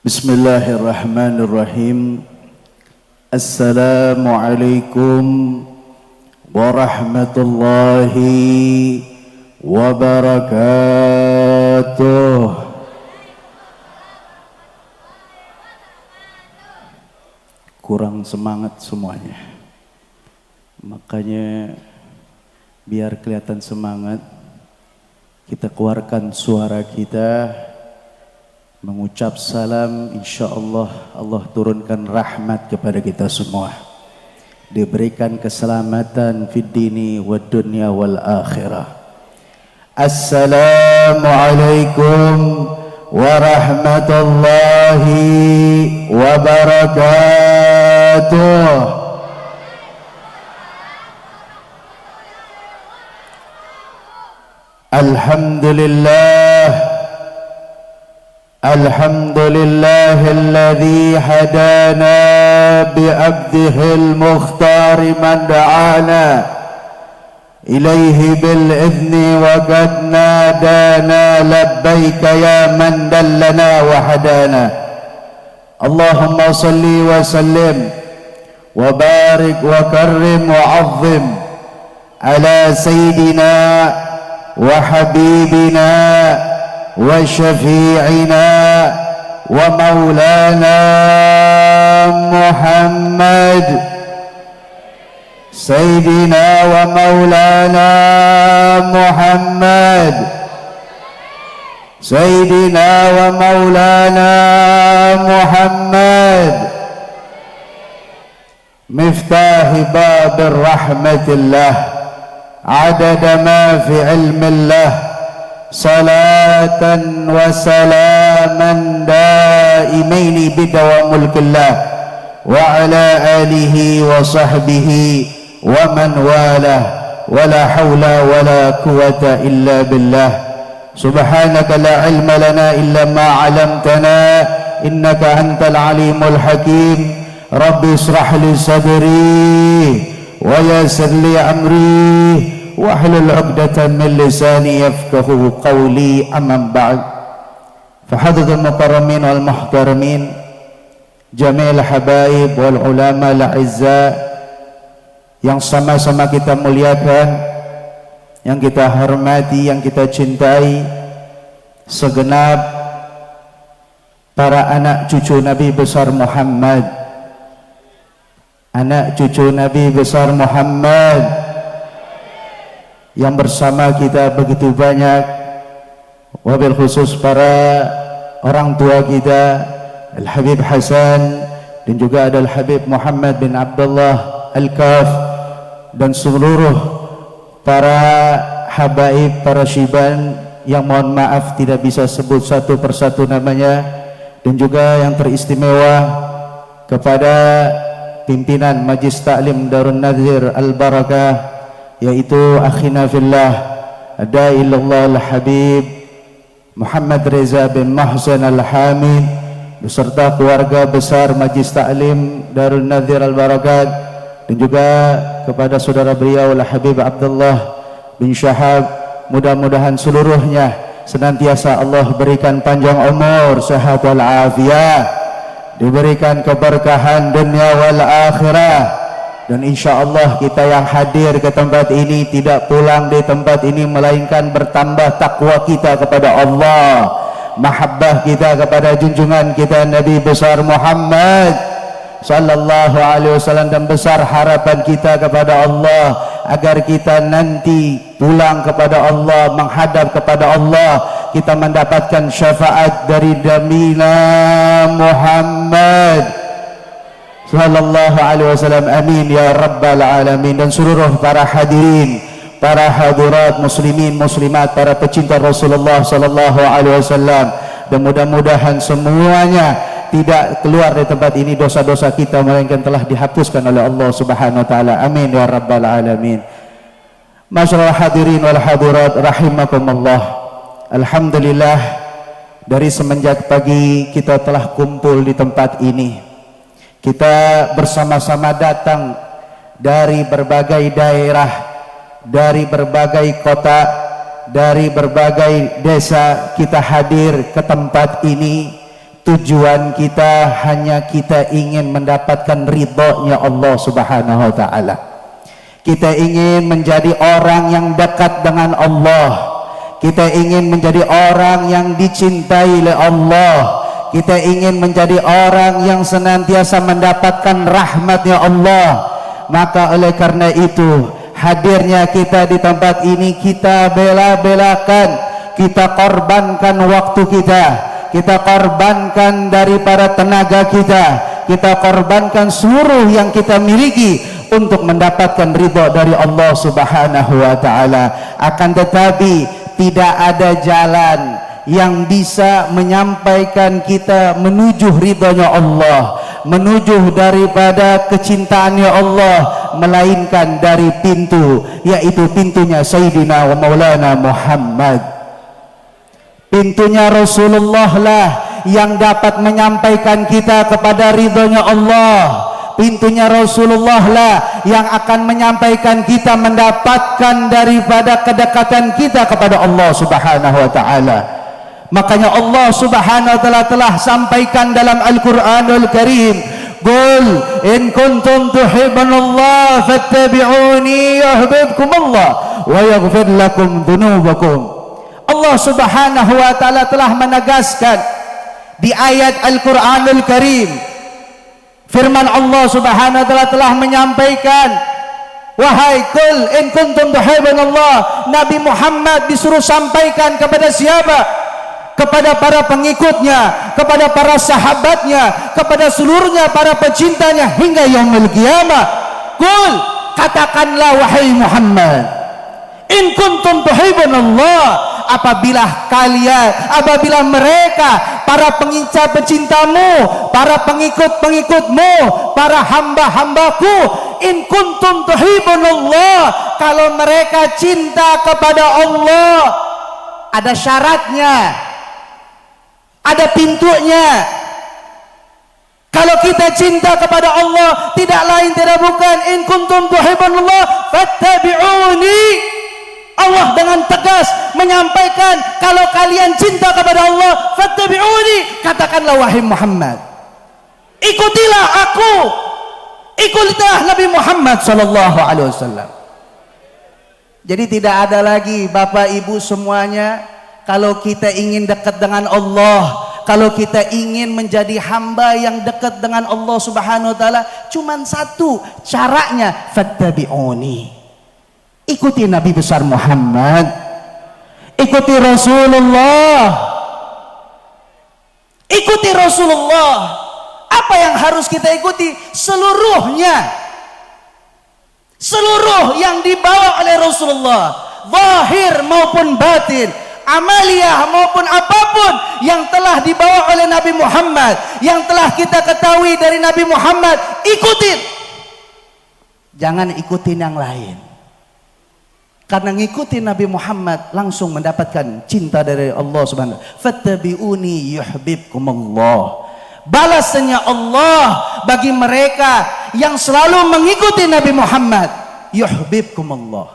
Bismillahirrahmanirrahim. Assalamualaikum warahmatullahi wabarakatuh. Kurang semangat semuanya. Makanya biar kelihatan semangat, kita keluarkan suara kita mengucap salam. InsyaAllah Allah turunkan rahmat kepada kita semua, diberikan keselamatan fid dini wad dunya wal akhirah. Assalamualaikum warahmatullahi wabarakatuh. Alhamdulillah, alhamdulillahilladzi hadana bi'abdihil mukhtari man da'ana ilaihi bil idzni wa qad nadana labbaika ya man dallana wa hadana. Allahumma salli wa sallim wa barik wa karrim wa azzim ala sayyidina wa habibina wa syafi'ina wa maulana Muhammad, sayyidina wa maulana Muhammad, sayyidina wa maulana Muhammad, miftahi babir rahmatillah adada ma fi ilmillah, salatan wa salaman daimaini bidawam mulkillah wa ala alihi wa sahbihi wa man walah, wa la hawla wa la quwata illa billah. Subhanaka la ilma lana illa ma 'allamtana innaka antal alimul hakim. Rabbi israh li sadri wa yassir li amri wahlul 'uqdatam min lisani yafqahu qawli. Amma ba'd. Fahadhatul mukarramin wal muhtaramin, jami'il habaib wal ulama al izza yang sama-sama kita muliakan, yang kita hormati, yang kita cintai, segenap para anak cucu Nabi besar Muhammad, anak cucu Nabi besar Muhammad yang bersama kita begitu banyak, wabil khusus para orang tua kita Al-Habib Hasan dan juga ada Al-Habib Muhammad bin Abdullah Al-Kaf dan seluruh para habaib, para syiban yang mohon maaf tidak bisa sebut satu persatu namanya, dan juga yang teristimewa kepada pimpinan Majlis Ta'lim Darun Nadhir Al-Barakah, yaitu akhina fillah Adailullah Al-Habib Muhammad Reza bin Mahsen Al-Hamid beserta keluarga besar Majlis Ta'lim Darul Nadhir Al-Barakat, dan juga kepada saudara beliau Al-Habib Abdullah bin Syahab. Mudah-mudahan seluruhnya senantiasa Allah berikan panjang umur, sehat wal afiat, diberikan keberkahan dunia wal akhirah. Dan insya Allah kita yang hadir ke tempat ini tidak pulang di tempat ini melainkan bertambah takwa kita kepada Allah, mahabbah kita kepada junjungan kita Nabi besar Muhammad sallallahu alaihi wasallam, dan besar harapan kita kepada Allah agar kita nanti pulang kepada Allah, menghadap kepada Allah, kita mendapatkan syafaat dari Nabiina Muhammad sallallahu alaihi wasallam. Amin ya rabbal alamin. Dan seluruh para hadirin, para hadirat, muslimin, muslimat, para pecinta Rasulullah sallallahu alaihi wasallam, dan mudah-mudahan semuanya tidak keluar dari tempat ini dosa-dosa kita melainkan telah dihapuskan oleh Allah Subhanahu wa taala. Amin ya rabbal alamin. Masyaallah hadirin wal hadirat rahimakumullah. Alhamdulillah, dari semenjak pagi kita telah kumpul di tempat ini. Kita bersama-sama datang dari berbagai daerah, dari berbagai kota, dari berbagai desa. Kita hadir ke tempat ini tujuan kita hanya kita ingin mendapatkan ridhonya Allah Subhanahu wa ta'ala. Kita ingin menjadi orang yang dekat dengan Allah. Kita ingin menjadi orang yang dicintai oleh Allah. Kita ingin menjadi orang yang senantiasa mendapatkan rahmatnya Allah. Maka oleh karena itu, hadirnya kita di tempat ini kita bela-belakan, kita korbankan waktu kita korbankan daripada tenaga kita korbankan seluruh yang kita miliki untuk mendapatkan ridha dari Allah Subhanahu wa ta'ala. Akan tetapi tidak ada jalan yang bisa menyampaikan kita menuju ridhanya Allah, menuju daripada kecintaannya Allah, melainkan dari pintu, yaitu pintunya Sayyidina wa Maulana Muhammad. Pintunya Rasulullah lah yang dapat menyampaikan kita kepada ridhonya Allah. Pintunya Rasulullah lah yang akan menyampaikan kita mendapatkan daripada kedekatan kita kepada Allah Subhanahu wa ta'ala. Makanya Allah Subhanahu wa ta'ala telah sampaikan dalam Al-Quranul Karim, qul in kuntum tuhibbunallah fattabi'uni yuhibbukumullah wa yaghfir lakum dhunubakum. Allah Subhanahu wa ta'ala telah menegaskan di ayat Al-Quranul Karim, firman Allah Subhanahu wa ta'ala telah menyampaikan, wahai qul in kuntum tuhibbunallah, Nabi Muhammad disuruh sampaikan kepada siapa? Kepada para pengikutnya, kepada para sahabatnya, kepada seluruhnya para pecintanya hingga yaumul qiyamah. Qul, katakanlah wahai Muhammad, in kuntum tuhibbunallah, apabila mereka, para pecintamu, para pengikut-pengikutmu, para hamba-hambaku, in kuntum tuhibbunallah, kalau mereka cinta kepada Allah, ada syaratnya, ada pintunya. Kalau kita cinta kepada Allah, tidak lain tidak bukan, in kuntum tuhibbunallah fattabi'uni. Allah dengan tegas menyampaikan, kalau kalian cinta kepada Allah, fattabi'uni, katakanlah wahai Muhammad, ikutilah aku, ikutilah Nabi Muhammad sallallahu alaihi wasallam. Jadi tidak ada lagi Bapak Ibu semuanya, kalau kita ingin dekat dengan Allah, kalau kita ingin menjadi hamba yang dekat dengan Allah Subhanahu wa ta'ala, cuman satu caranya, fattabi'uni. Ikuti Nabi besar Muhammad, ikuti Rasulullah, ikuti Rasulullah. Apa yang harus kita ikuti? Seluruhnya, seluruh yang dibawa oleh Rasulullah, zahir maupun batin, amaliyah maupun apapun yang telah dibawa oleh Nabi Muhammad, yang telah kita ketahui dari Nabi Muhammad, ikutin. Jangan ikutin yang lain. Karena ngikutin Nabi Muhammad langsung mendapatkan cinta dari Allah Subhanahu wa ta'ala. Fattabi'uni yuhibbukumullah. Balasannya Allah bagi mereka yang selalu mengikuti Nabi Muhammad, yuhibbukumullah,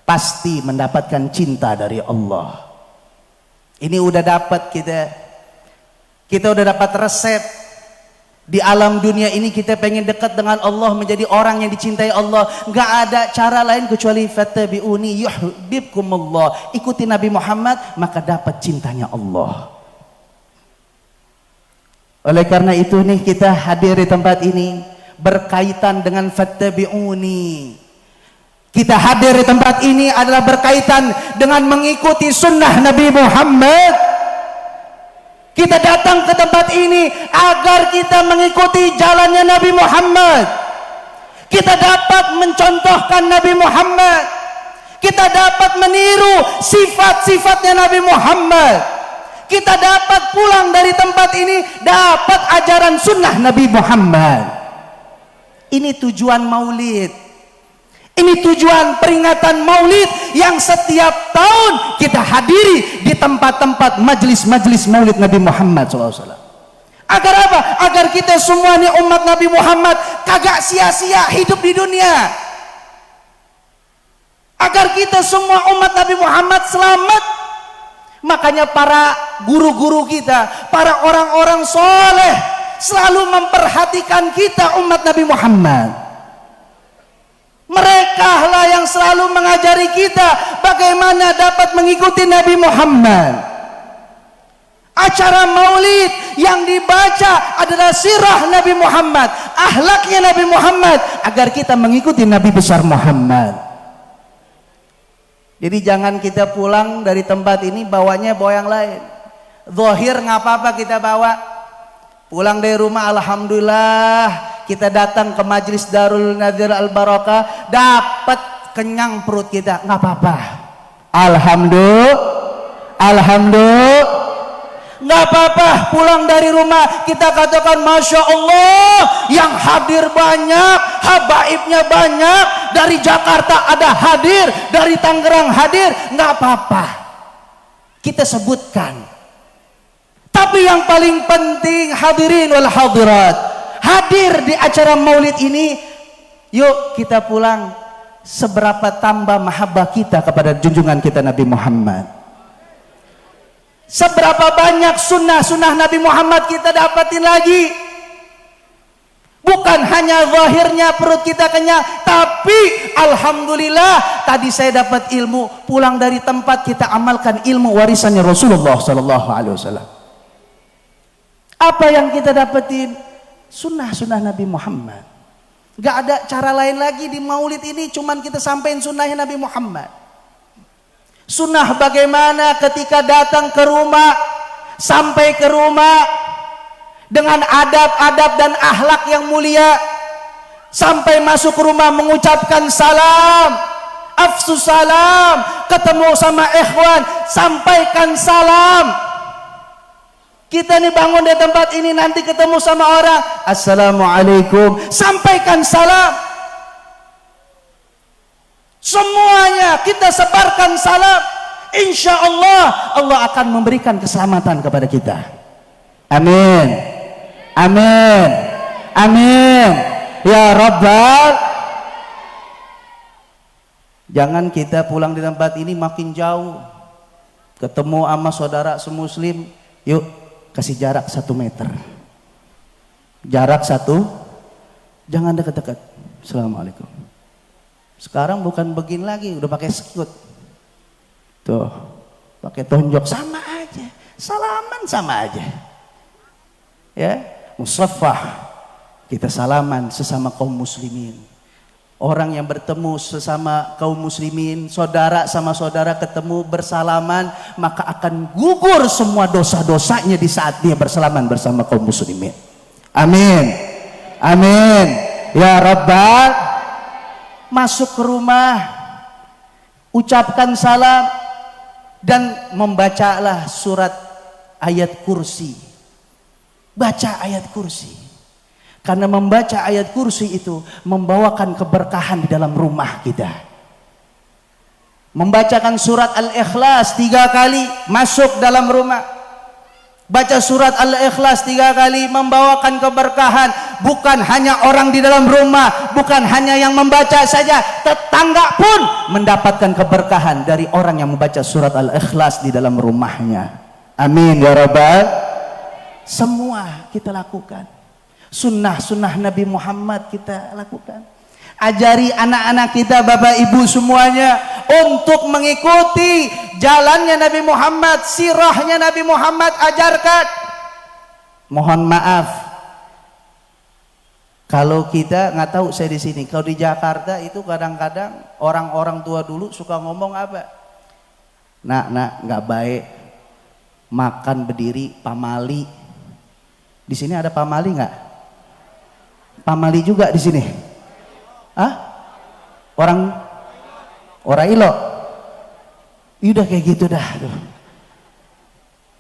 pasti mendapatkan cinta dari Allah. Ini udah dapat kita udah dapat resep. Di alam dunia ini kita pengen dekat dengan Allah, menjadi orang yang dicintai Allah, nggak ada cara lain kecuali fattabi'uni yuhibbukumullah. Ikuti Nabi Muhammad, maka dapat cintanya Allah. Oleh karena itu nih, kita hadir di tempat ini berkaitan dengan fattabi'uni. Kita hadir di tempat ini adalah berkaitan dengan mengikuti sunnah Nabi Muhammad. Kita datang ke tempat ini agar kita mengikuti jalannya Nabi Muhammad. Kita dapat mencontohkan Nabi Muhammad. Kita dapat meniru sifat-sifatnya Nabi Muhammad. Kita dapat pulang dari tempat ini dapat ajaran sunnah Nabi Muhammad. Ini tujuan maulid. Ini tujuan peringatan maulid yang setiap tahun kita hadiri di tempat-tempat majlis-majlis maulid Nabi Muhammad SAW. Agar apa? Agar kita semua ini umat Nabi Muhammad kagak sia-sia hidup di dunia. Agar kita semua umat Nabi Muhammad selamat Makanya para guru-guru kita, para orang-orang soleh selalu memperhatikan kita umat Nabi Muhammad. Mereka lah yang selalu mengajari kita bagaimana dapat mengikuti Nabi Muhammad. Acara maulid yang dibaca adalah sirah Nabi Muhammad, akhlaknya Nabi Muhammad, agar kita mengikuti Nabi besar Muhammad. Jadi jangan kita pulang dari tempat ini bawanya bawa yang lain. Zahir nggak apa-apa kita bawa. Pulang dari rumah alhamdulillah kita datang ke Majlis Darul Nadir Al Barakah, dapat kenyang perut kita, nggak apa-apa. Alhamdulillah. Nggak apa-apa, pulang dari rumah kita katakan Masya Allah, yang hadir banyak, habaibnya banyak, dari Jakarta ada hadir, dari Tangerang hadir, nggak apa-apa kita sebutkan. Tapi yang paling penting, hadirin wal hadirat, hadir di acara maulid ini, yuk kita pulang seberapa tambah mahabbah kita kepada junjungan kita Nabi Muhammad. Seberapa banyak sunnah-sunnah Nabi Muhammad kita dapatin lagi. Bukan hanya zahirnya perut kita kenyang, tapi alhamdulillah tadi saya dapat ilmu, pulang dari tempat kita amalkan ilmu warisannya Rasulullah sallallahu alaihi wasallam. Apa yang kita dapetin? Sunnah-sunnah Nabi Muhammad. Gak ada cara lain lagi di maulid ini, cuman kita sampaikan sunnahnya Nabi Muhammad. Sunnah bagaimana ketika datang ke rumah, sampai ke rumah dengan adab-adab dan akhlak yang mulia, sampai masuk ke rumah mengucapkan salam, afsus salam, ketemu sama ikhwan, sampaikan salam. Kita nih bangun di tempat ini, nanti ketemu sama orang, assalamualaikum, sampaikan salam. Semuanya kita sebarkan salam. Insya Allah Allah akan memberikan keselamatan kepada kita. Amin. Amin. Amin. Ya Rabbal. Jangan kita pulang di tempat ini makin jauh, ketemu sama saudara semuslim, yuk kasih jarak 1 meter. Jarak 1, jangan dekat-dekat. Assalamualaikum. Sekarang bukan begini lagi, udah pakai skut. Tuh, pakai tonjok, sama aja. Salaman sama aja. Ya, musaffah. Kita salaman sesama kaum muslimin. Orang yang bertemu sesama kaum muslimin, saudara sama saudara ketemu bersalaman, maka akan gugur semua dosa-dosanya di saat dia bersalaman bersama kaum muslimin. Amin. Amin. Ya Rabbal. Masuk ke rumah, ucapkan salam, dan membacalah surat ayat kursi. Baca ayat kursi, karena membaca ayat kursi itu membawakan keberkahan di dalam rumah kita. Membacakan surat Al-Ikhlas 3 kali masuk dalam rumah. Baca surat Al-Ikhlas 3 kali membawakan keberkahan. Bukan hanya orang di dalam rumah, bukan hanya yang membaca saja, tetangga pun mendapatkan keberkahan dari orang yang membaca surat Al-Ikhlas di dalam rumahnya. Amin ya Rabbal. Semua kita lakukan. Sunnah-sunnah Nabi Muhammad kita lakukan. Ajari anak-anak kita, bapak ibu semuanya, untuk mengikuti jalannya Nabi Muhammad, sirahnya Nabi Muhammad ajarkan. Mohon maaf kalau kita nggak tahu, saya di sini, kalau di Jakarta itu kadang-kadang orang-orang tua dulu suka ngomong apa? Nak, nggak baik makan berdiri, pamali. Di sini ada pamali nggak? Pamali juga di sini. Hah? Orang ilo. Udah kayak gitu dah tuh.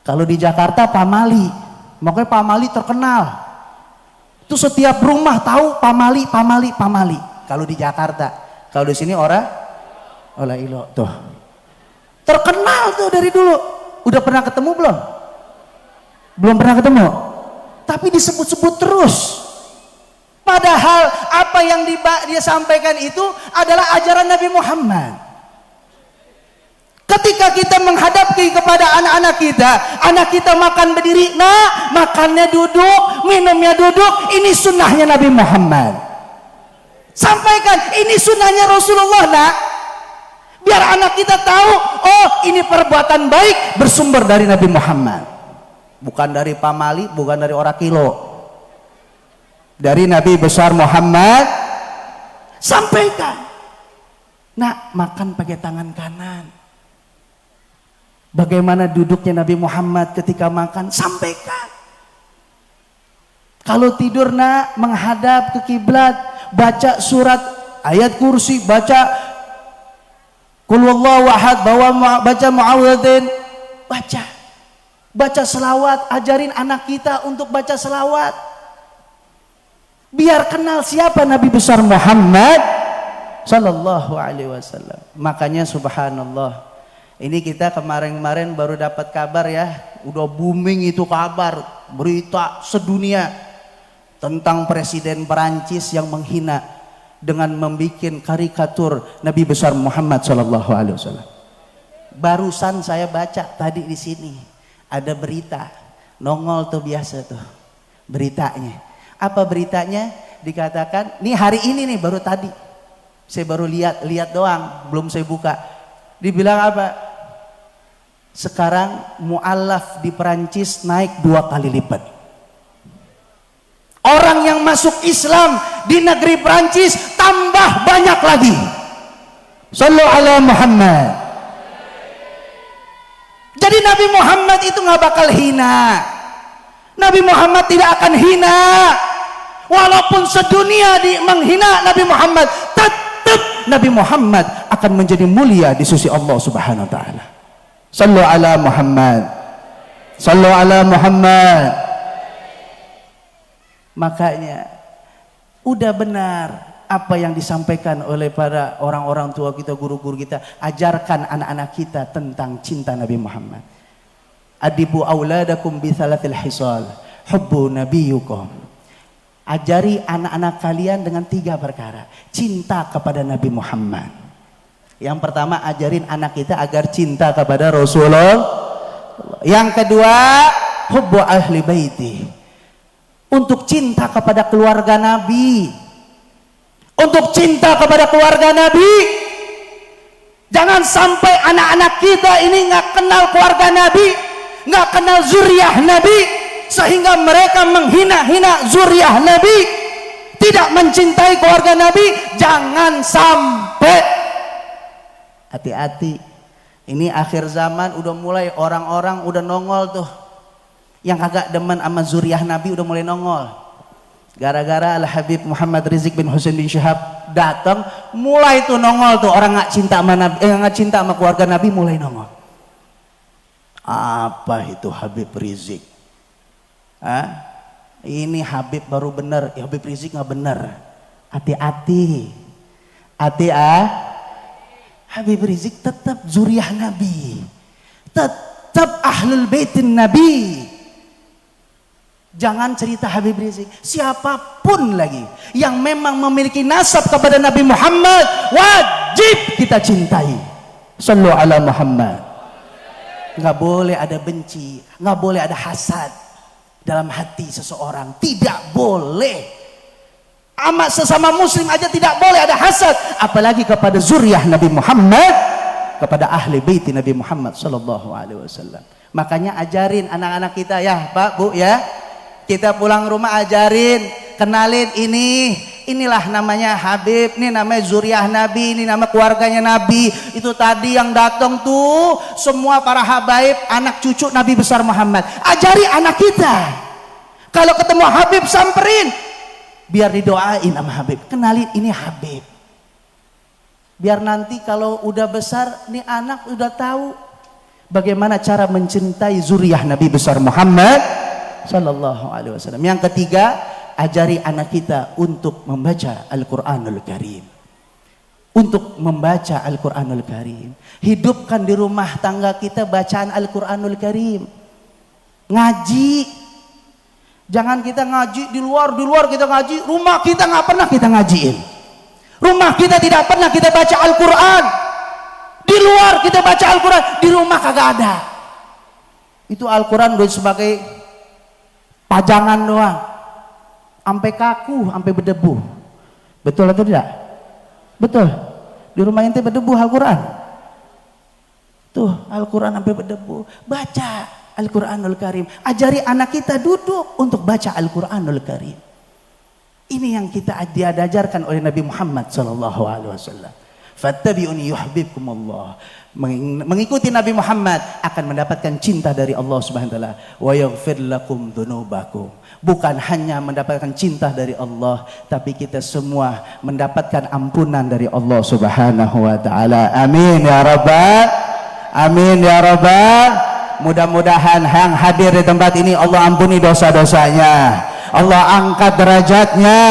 Kalau di Jakarta pamali, makanya pamali terkenal. Itu setiap rumah tahu pamali. Kalau di Jakarta, kalau di sini orang ilo tuh. Terkenal tuh dari dulu. Udah pernah ketemu belum? Belum pernah ketemu. Tapi disebut-sebut terus. Padahal apa yang dia sampaikan itu adalah ajaran Nabi Muhammad. Ketika kita menghadapi kepada anak-anak kita makan berdiri, nak, makannya duduk, minumnya duduk. Ini sunnahnya Nabi Muhammad. Sampaikan, ini sunnahnya Rasulullah, nak. Biar anak kita tahu, oh ini perbuatan baik bersumber dari Nabi Muhammad. Bukan dari pamali, bukan dari orang kilo. Dari Nabi besar Muhammad. Sampaikan, nak, makan pakai tangan kanan. Bagaimana duduknya Nabi Muhammad ketika makan, sampaikan. Kalau tidur, nak, menghadap ke kiblat, baca surat ayat kursi, baca Qul huwallahu ahad, baca muawwidhin, baca selawat. Ajarin anak kita untuk baca selawat, biar kenal siapa Nabi besar Muhammad sallallahu alaihi wasallam. Makanya subhanallah, ini kita kemarin-kemarin baru dapat kabar ya, udah booming itu kabar, berita sedunia tentang Presiden Perancis yang menghina dengan membuat karikatur Nabi besar Muhammad sallallahu alaihi wasallam. Barusan saya baca tadi di sini ada berita, nongol tuh biasa tuh beritanya. Apa beritanya? Dikatakan, nih hari ini nih baru tadi, saya baru lihat doang, belum saya buka. Dibilang apa? Sekarang mu'alaf di Perancis naik 2 kali lipat. Orang yang masuk Islam di negeri Perancis tambah banyak lagi. Sallu ala Muhammad. Jadi Nabi Muhammad itu nggak bakal hina. Nabi Muhammad tidak akan hina. Walaupun sedunia menghina Nabi Muhammad, tetap Nabi Muhammad akan menjadi mulia di sisi Allah Subhanahu wa taala. Sallu ala Muhammad. Sallu ala Muhammad. Makanya udah benar apa yang disampaikan oleh para orang-orang tua kita, guru-guru kita. Ajarkan anak-anak kita tentang cinta Nabi Muhammad. Adibu auladakum bi thalathil hisal, hubbu nabiyukum. Ajari anak-anak kalian dengan 3 perkara. Cinta kepada Nabi Muhammad. Yang pertama, ajarin anak kita agar cinta kepada Rasulullah. Yang kedua, hubbu ahli baiti. Untuk cinta kepada keluarga Nabi. Untuk cinta kepada keluarga Nabi. Jangan sampai anak-anak kita ini nggak kenal keluarga Nabi, nggak kenal zuriyah Nabi, sehingga mereka menghina-hina zuriyah Nabi, tidak mencintai keluarga Nabi. Jangan sampai. Hati-hati, ini akhir zaman udah mulai orang-orang udah nongol tuh, yang agak demen sama zuriyah Nabi udah mulai nongol. Gara-gara Al-Habib Muhammad Rizik bin Husain bin Syihab datang, mulai tuh nongol tuh orang nggak cinta sama Nabi, nggak cinta sama keluarga Nabi, mulai nongol. Apa itu Habib Rizik? Ini Habib baru bener, ya Habib Rizik nggak bener. Hati-hati, Habib Rizik tetap zuriyah Nabi, tetap ahlul baitin Nabi. Jangan cerita Habib Rizik, siapapun lagi yang memang memiliki nasab kepada Nabi Muhammad wajib kita cintai. Sallu ala Muhammad. Nggak boleh ada benci, nggak boleh ada hasad dalam hati seseorang, tidak boleh. Amat sesama muslim aja tidak boleh ada hasad, apalagi kepada zuriyah Nabi Muhammad, kepada ahli baiti Nabi Muhammad sallallahu alaihi wasallam. Makanya ajarin anak-anak kita ya Pak Bu ya, kita pulang rumah ajarin, kenalin inilah namanya Habib, ini namanya zuriyah Nabi, ini nama keluarganya Nabi. Itu tadi yang datang tuh semua para habaib, anak cucu Nabi besar Muhammad. Ajari anak kita, kalau ketemu Habib samperin, biar didoain sama Habib, kenalin ini Habib. Biar nanti kalau udah besar nih anak udah tahu bagaimana cara mencintai zuriyah Nabi besar Muhammad sallallahu alaihi wasallam. Yang ketiga, ajari anak kita untuk membaca Al-Qur'anul Karim. Untuk membaca Al-Qur'anul Karim. Hidupkan di rumah tangga kita bacaan Al-Qur'anul Karim. Ngaji. Jangan kita ngaji di luar kita ngaji, rumah kita nggak pernah kita ngajiin. Rumah kita tidak pernah kita baca Al-Quran. Di Di luar kita baca Al-Quran, di rumah kagak ada. Itu Al-Quran gue sebagai pajangan doang, sampai kaku, sampai berdebu. Betul atau tidak? Betul. Di rumah ente berdebu Al-Quran. Tuh Al-Quran sampai berdebu. Baca Al-Quranul Karim. Ajari anak kita duduk untuk baca Al-Quranul Karim. Ini yang kita diajarkan oleh Nabi Muhammad SAW. Fattabi'uni yuhibbukumullah. Mengikuti Nabi Muhammad akan mendapatkan cinta dari Allah Subhanahu wa taala. Wa yaghfir lakum dzunubakum. Bukan hanya mendapatkan cinta dari Allah, tapi kita semua mendapatkan ampunan dari Allah Subhanahu wa taala. Amin ya rabbal, amin ya rabbal. Mudah-mudahan yang hadir di tempat ini Allah ampuni dosa-dosanya, Allah angkat derajatnya,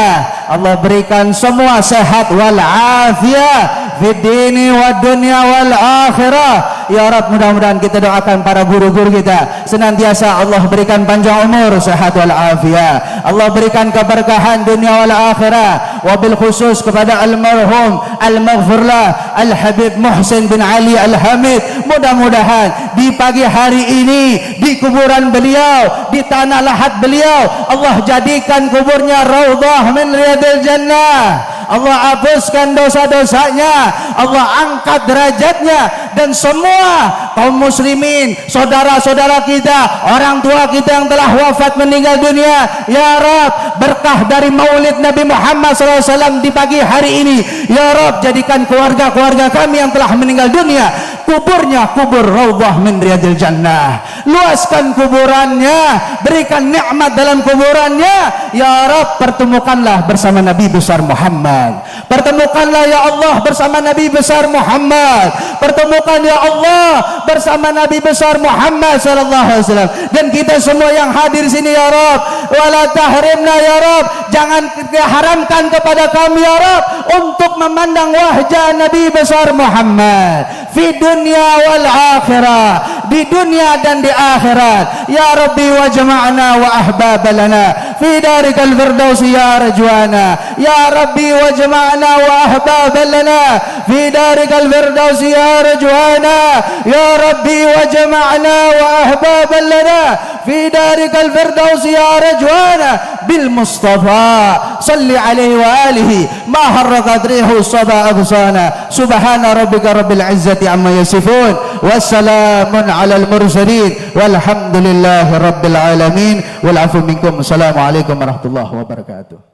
Allah berikan semua sehat wal afiyah fid dini wad dunya wal akhirah. Ya Rabb, mudah-mudahan kita doakan para guru-guru kita senantiasa Allah berikan panjang umur, sehat wal afiyah, Allah berikan keberkahan dunia wal akhirah. Wabil khusus kepada almarhum al-maghfirlah Al-Habib Muhsin bin Ali Al-Hamid, mudah-mudahan di pagi hari ini di kuburan beliau, di tanah lahat beliau, Allah jadikan kuburnya raudhah min riyadil jannah. Allah hapuskan dosa-dosanya, Allah angkat derajatnya, dan semua kaum muslimin, saudara-saudara kita, orang tua kita yang telah wafat meninggal dunia, ya Rabb, berkah dari maulid Nabi Muhammad SAW di pagi hari ini, ya Rabb, jadikan keluarga-keluarga kami yang telah meninggal dunia kuburnya kubur raudhah min riyadil jannah. Luaskan kuburannya, berikan nikmat dalam kuburannya, ya Rabb. Pertemukanlah bersama Nabi besar Muhammad, pertemukanlah ya Allah bersama Nabi besar Muhammad, pertemukan ya Allah bersama Nabi besar Muhammad sallallahu alaihi wasallam. Dan kita semua yang hadir sini ya Rabb, wala tahrimna ya Rabb, jangan haramkan kepada kami ya Rabb untuk memandang wajah Nabi besar Muhammad fi dunia wal akhirah, di dunia dan di akhirat. Ya Rabbi wa jama'na wa ahbabalana fi darikal firdausi ya rajwana. Ya Rabbi wa jama'na wa ahbabalana fi darikal firdausi ya rajwana. Ya Rabbi wa jama'na wa ahbabalana fi darikal firdausi ya rajwana. Bil Mustafa salli alaihi wa alihi ma harrakat rihu sabah absana. Subhana rabbika rabbil izzati amma yasifun, wassalamun alal mursalin, walhamdulillahi rabbil alamin, wal afu minkum. Assalamualaikum warahmatullahi wabarakatuh.